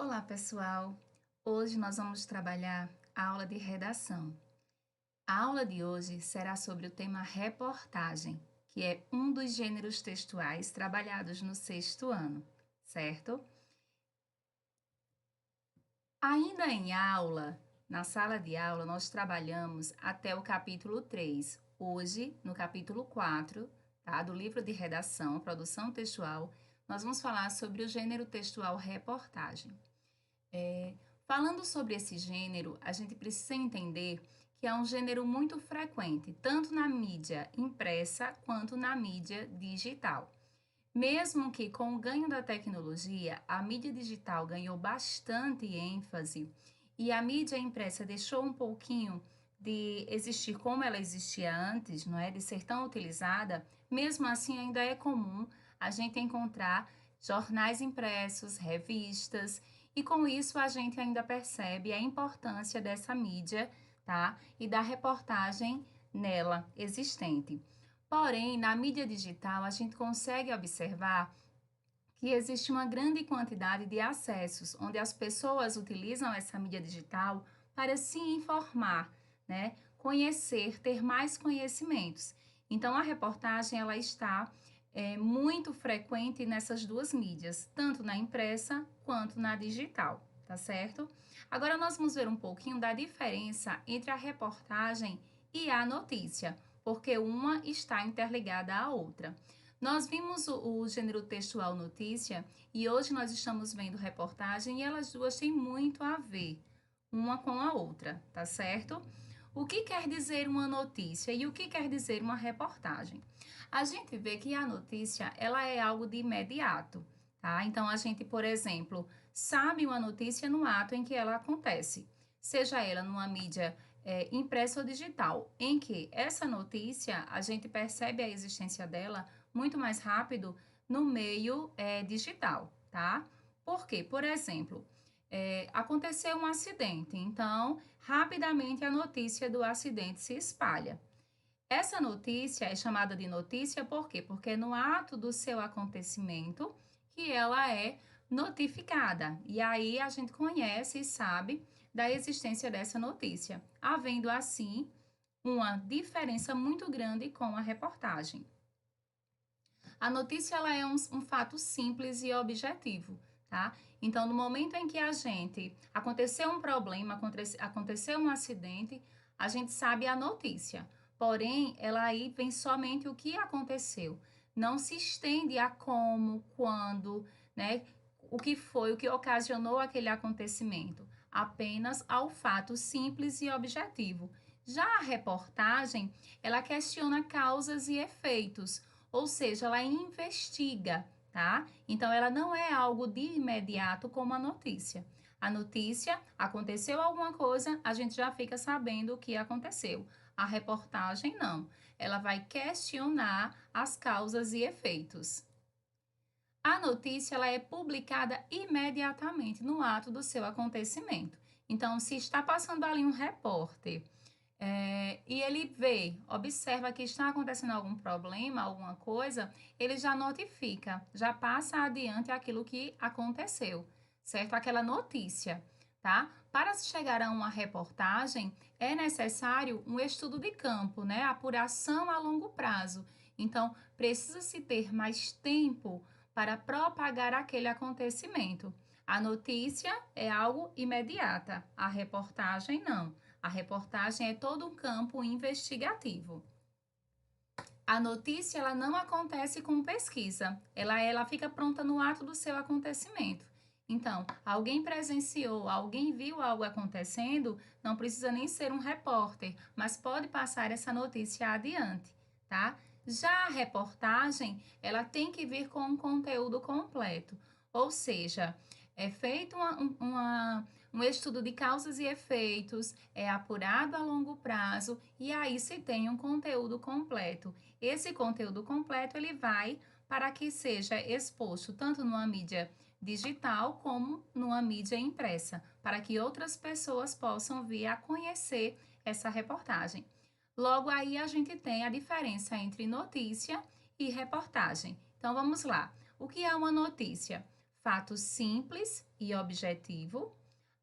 Olá, pessoal! Hoje nós vamos trabalhar a aula de redação. A aula de hoje será sobre o tema reportagem, que é um dos gêneros textuais trabalhados no sexto ano, certo? Ainda em aula, na sala de aula, nós trabalhamos até o capítulo 3. Hoje, no capítulo 4, tá, do livro de redação, produção textual, nós vamos falar sobre o gênero textual reportagem. Falando sobre esse gênero, a gente precisa entender que é um gênero muito frequente, tanto na mídia impressa quanto na mídia digital. Mesmo que com o ganho da tecnologia, a mídia digital ganhou bastante ênfase e a mídia impressa deixou um pouquinho de existir como ela existia antes, não é? De ser tão utilizada, mesmo assim ainda é comum a gente encontrar jornais impressos, revistas, e com isso a gente ainda percebe a importância dessa mídia, tá? E da reportagem nela existente. Porém, na mídia digital, a gente consegue observar que existe uma grande quantidade de acessos, onde as pessoas utilizam essa mídia digital para se informar, né? Conhecer, ter mais conhecimentos. Então, a reportagem ela está muito frequente nessas duas mídias, tanto na impressa quanto na digital, tá certo? Agora, nós vamos ver um pouquinho da diferença entre a reportagem e a notícia, porque uma está interligada à outra. Nós vimos o gênero textual notícia e hoje nós estamos vendo reportagem e elas duas têm muito a ver uma com a outra, tá certo? O que quer dizer uma notícia e o que quer dizer uma reportagem? A gente vê que a notícia ela é algo de imediato, tá? Então a gente, por exemplo, sabe uma notícia no ato em que ela acontece, seja ela numa mídia impressa ou digital, em que essa notícia a gente percebe a existência dela muito mais rápido no meio digital, tá? Por quê? Por exemplo, aconteceu um acidente, então rapidamente a notícia do acidente se espalha. Essa notícia é chamada de notícia por quê? Porque é no ato do seu acontecimento que ela é notificada. E aí a gente conhece e sabe da existência dessa notícia, havendo assim uma diferença muito grande com a reportagem. A notícia ela é um fato simples e objetivo, tá? Então, no momento em que a gente aconteceu um problema, aconteceu um acidente, a gente sabe a notícia. Porém, ela aí vem somente o que aconteceu. Não se estende a como, quando, né? O que foi, o que ocasionou aquele acontecimento. Apenas ao fato simples e objetivo. Já a reportagem, ela questiona causas e efeitos, ou seja, ela investiga, tá? Então, ela não é algo de imediato como a notícia. A notícia, aconteceu alguma coisa, a gente já fica sabendo o que aconteceu. A reportagem, não. Ela vai questionar as causas e efeitos. A notícia ela é publicada imediatamente no ato do seu acontecimento. Então, se está passando ali um repórter e ele vê, observa que está acontecendo algum problema, alguma coisa, ele já notifica, já passa adiante aquilo que aconteceu, certo? Aquela notícia, tá? Para se chegar a uma reportagem, é necessário um estudo de campo, né? Apuração a longo prazo. Então, precisa-se ter mais tempo para propagar aquele acontecimento. A notícia é algo imediata, a reportagem não. A reportagem é todo um campo investigativo. A notícia ela não acontece com pesquisa, ela fica pronta no ato do seu acontecimento. Então, alguém presenciou, alguém viu algo acontecendo, não precisa nem ser um repórter, mas pode passar essa notícia adiante, tá? Já a reportagem, ela tem que vir com um conteúdo completo, ou seja, é feito um estudo de causas e efeitos, é apurado a longo prazo e aí se tem um conteúdo completo. Esse conteúdo completo ele vai para que seja exposto tanto numa mídia digital como numa mídia impressa, para que outras pessoas possam vir a conhecer essa reportagem. Logo aí a gente tem a diferença entre notícia e reportagem. Então vamos lá. O que é uma notícia? fato simples e objetivo.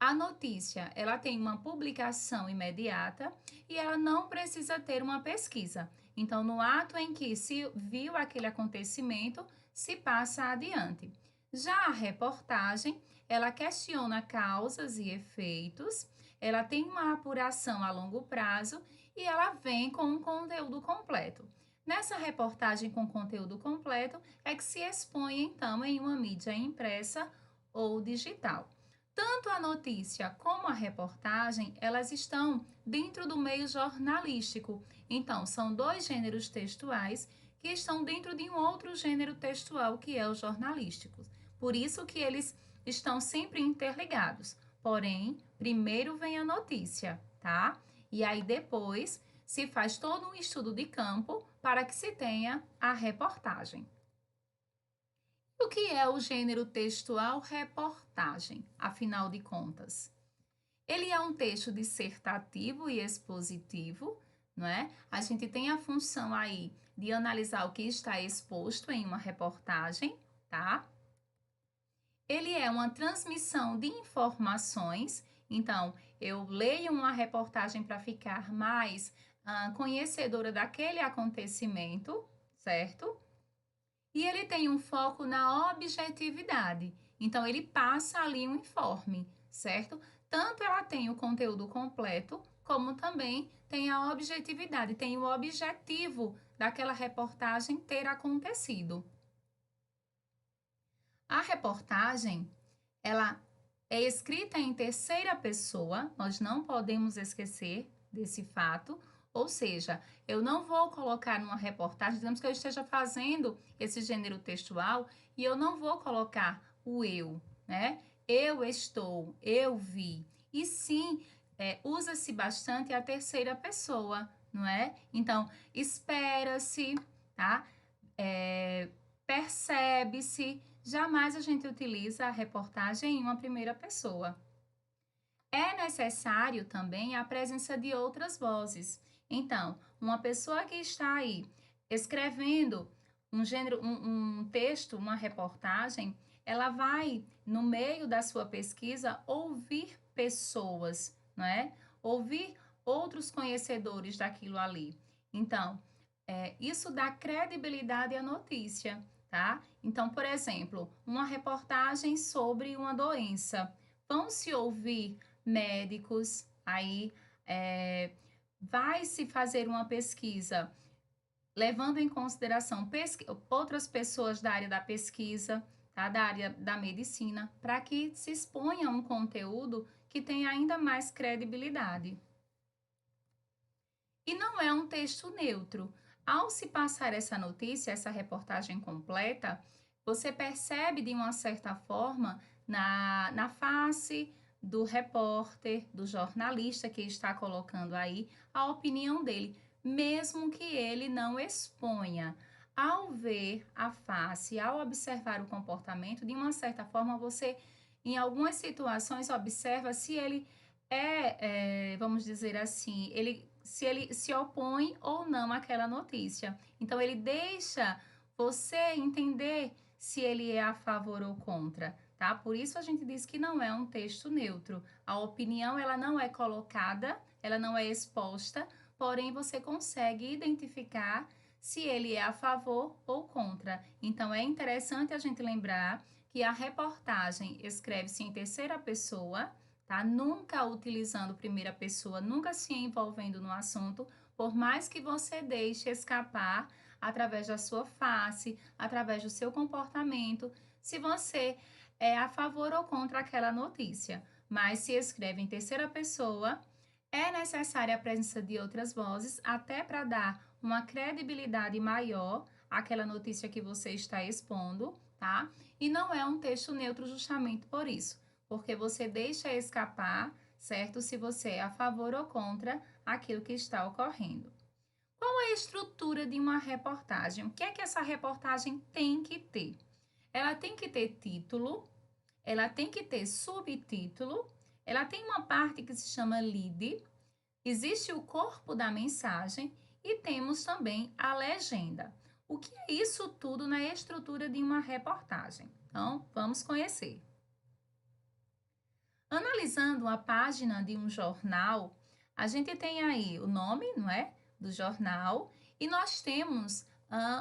A notícia, ela tem uma publicação imediata e ela não precisa ter uma pesquisa. Então, no ato em que se viu aquele acontecimento, se passa adiante. Já a reportagem, ela questiona causas e efeitos, ela tem uma apuração a longo prazo e ela vem com um conteúdo completo. Nessa reportagem com conteúdo completo é que se expõe então em uma mídia impressa ou digital. Tanto a notícia como a reportagem, elas estão dentro do meio jornalístico. Então, são dois gêneros textuais que estão dentro de um outro gênero textual, que é o jornalístico. Por isso que eles estão sempre interligados. Porém, primeiro vem a notícia, tá? E aí depois se faz todo um estudo de campo para que se tenha a reportagem. O que é o gênero textual reportagem, afinal de contas? Ele é um texto dissertativo e expositivo, não é? A gente tem a função aí de analisar o que está exposto em uma reportagem, tá? Ele é uma transmissão de informações, então eu leio uma reportagem para ficar mais conhecedora daquele acontecimento, certo? E ele tem um foco na objetividade. Então, ele passa ali um informe, certo? Tanto ela tem o conteúdo completo, como também tem a objetividade, tem o objetivo daquela reportagem ter acontecido. A reportagem, ela é escrita em terceira pessoa, nós não podemos esquecer desse fato, ou seja, eu não vou colocar numa reportagem, digamos que eu esteja fazendo esse gênero textual e eu não vou colocar o eu, né? Eu estou, eu vi. E sim, usa-se bastante a terceira pessoa, não é? Então, espera-se, tá? Percebe-se. Jamais a gente utiliza a reportagem em uma primeira pessoa. É necessário também a presença de outras vozes. Então, uma pessoa que está aí escrevendo um texto, uma reportagem, ela vai, no meio da sua pesquisa, ouvir pessoas, não é? Ouvir outros conhecedores daquilo ali. Então, isso dá credibilidade à notícia, tá? Então, por exemplo, uma reportagem sobre uma doença. Vão se ouvir médicos, aí vai se fazer uma pesquisa levando em consideração outras pessoas da área da pesquisa, tá? Da área da medicina, para que se exponha um conteúdo que tenha ainda mais credibilidade. E não é um texto neutro. Ao se passar essa notícia, essa reportagem completa, você percebe de uma certa forma na face do repórter, do jornalista que está colocando aí a opinião dele, mesmo que ele não exponha. Ao ver a face, ao observar o comportamento, de uma certa forma você, em algumas situações, observa se ele vamos dizer assim, se ele se opõe ou não àquela notícia. Então, ele deixa você entender se ele é a favor ou contra, tá? Por isso a gente diz que não é um texto neutro. A opinião, ela não é colocada, ela não é exposta, porém você consegue identificar se ele é a favor ou contra. Então, é interessante a gente lembrar que a reportagem escreve-se em terceira pessoa, tá? Nunca utilizando primeira pessoa, nunca se envolvendo no assunto, por mais que você deixe escapar através da sua face, através do seu comportamento, se você é a favor ou contra aquela notícia. Mas se escreve em terceira pessoa, é necessária a presença de outras vozes, até para dar uma credibilidade maior àquela notícia que você está expondo, tá? E não é um texto neutro justamente por isso, porque você deixa escapar, certo? Se você é a favor ou contra aquilo que está ocorrendo. Qual é a estrutura de uma reportagem? O que é que essa reportagem tem que ter? Ela tem que ter título, ela tem que ter subtítulo, ela tem uma parte que se chama lead, existe o corpo da mensagem e temos também a legenda. O que é isso tudo na estrutura de uma reportagem? Então, vamos conhecer. Analisando a página de um jornal, a gente tem aí o nome, não é, do jornal e nós temos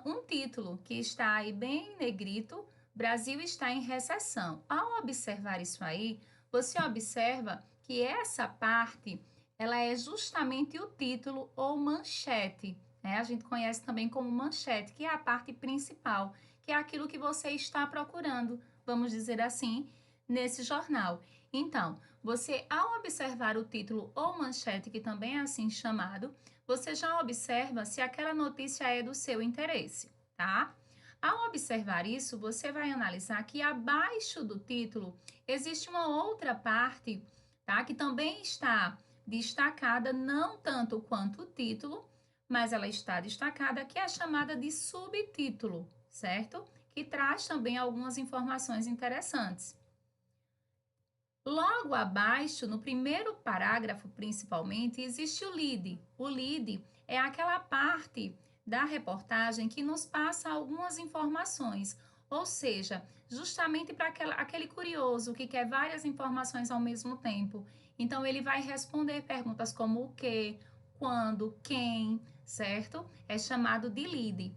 um título que está aí bem negrito, Brasil está em recessão. Ao observar isso aí, você observa que essa parte, ela é justamente o título ou manchete, né? A gente conhece também como manchete, que é a parte principal, que é aquilo que você está procurando, vamos dizer assim, nesse jornal. Então, você, ao observar o título ou manchete, que também é assim chamado, você já observa se aquela notícia é do seu interesse, tá? Ao observar isso, você vai analisar que abaixo do título existe uma outra parte, tá? Que também está destacada, não tanto quanto o título, mas ela está destacada, que é chamada de subtítulo, certo? Que traz também algumas informações interessantes. Logo abaixo, no primeiro parágrafo, principalmente, existe o lead. O lead é aquela parte da reportagem que nos passa algumas informações, ou seja, justamente para aquele curioso que quer várias informações ao mesmo tempo. Então, ele vai responder perguntas como o que, quando, quem, certo? É chamado de lead.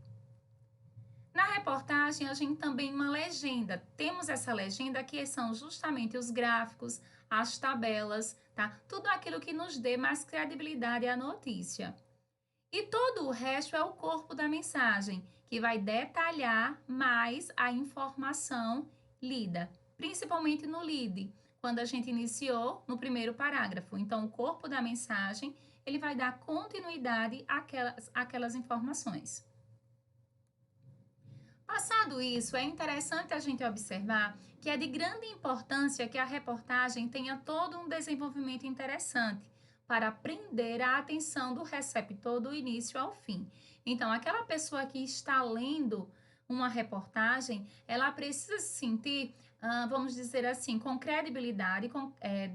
Na reportagem, a gente também uma legenda. Temos essa legenda que são justamente os gráficos, as tabelas, tá? Tudo aquilo que nos dê mais credibilidade à notícia. E todo o resto é o corpo da mensagem, que vai detalhar mais a informação lida, principalmente no lead, quando a gente iniciou no primeiro parágrafo. Então, o corpo da mensagem, ele vai dar continuidade àquelas informações. Passado isso, é interessante a gente observar que é de grande importância que a reportagem tenha todo um desenvolvimento interessante para prender a atenção do receptor do início ao fim. Então, aquela pessoa que está lendo uma reportagem, ela precisa se sentir, vamos dizer assim, com credibilidade,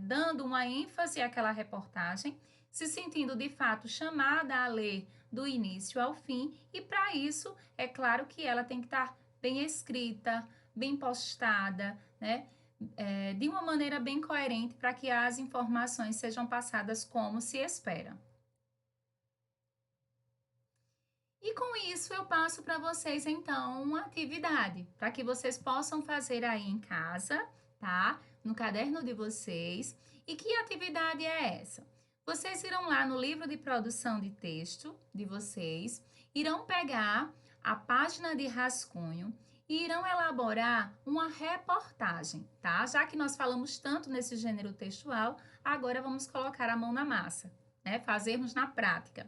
dando uma ênfase àquela reportagem, se sentindo de fato chamada a ler do início ao fim, e para isso é claro que ela tem que estar bem escrita, bem postada, né? De uma maneira bem coerente para que as informações sejam passadas como se espera. E com isso eu passo para vocês então uma atividade para que vocês possam fazer aí em casa, tá? No caderno de vocês. E que atividade é essa? Vocês irão lá no livro de produção de texto de vocês, irão pegar a página de rascunho e irão elaborar uma reportagem, tá? Já que nós falamos tanto nesse gênero textual, agora vamos colocar a mão na massa, né? Fazermos na prática.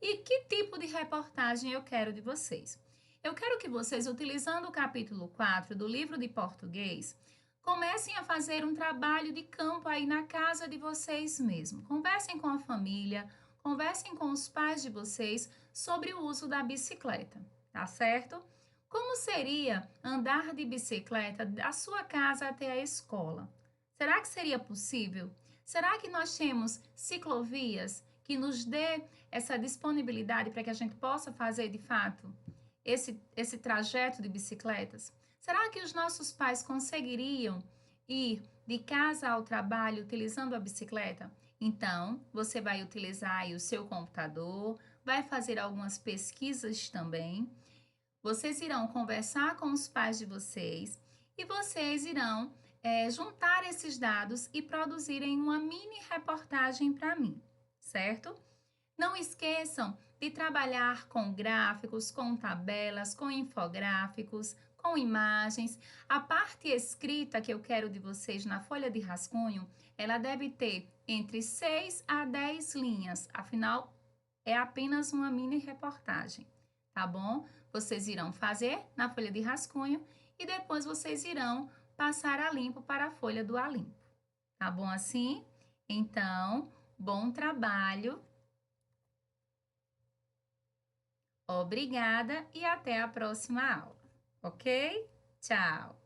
E que tipo de reportagem eu quero de vocês? Eu quero que vocês, utilizando o capítulo 4 do livro de português, comecem a fazer um trabalho de campo aí na casa de vocês mesmo. Conversem com a família, conversem com os pais de vocês sobre o uso da bicicleta, tá certo? Como seria andar de bicicleta da sua casa até a escola? Será que seria possível? Será que nós temos ciclovias que nos dê essa disponibilidade para que a gente possa fazer de fato esse trajeto de bicicletas? Será que os nossos pais conseguiriam ir de casa ao trabalho utilizando a bicicleta? Então, você vai utilizar aí o seu computador, vai fazer algumas pesquisas também. Vocês irão conversar com os pais de vocês e vocês irão juntar esses dados e produzirem uma mini reportagem para mim, certo? Não esqueçam de trabalhar com gráficos, com tabelas, com infográficos, com imagens. A parte escrita que eu quero de vocês na folha de rascunho, ela deve ter entre 6 a 10 linhas, afinal, é apenas uma mini reportagem, tá bom? Vocês irão fazer na folha de rascunho e depois vocês irão passar a limpo para a folha do a limpo. Tá bom assim? Então, bom trabalho. Obrigada e até a próxima aula, ok? Tchau!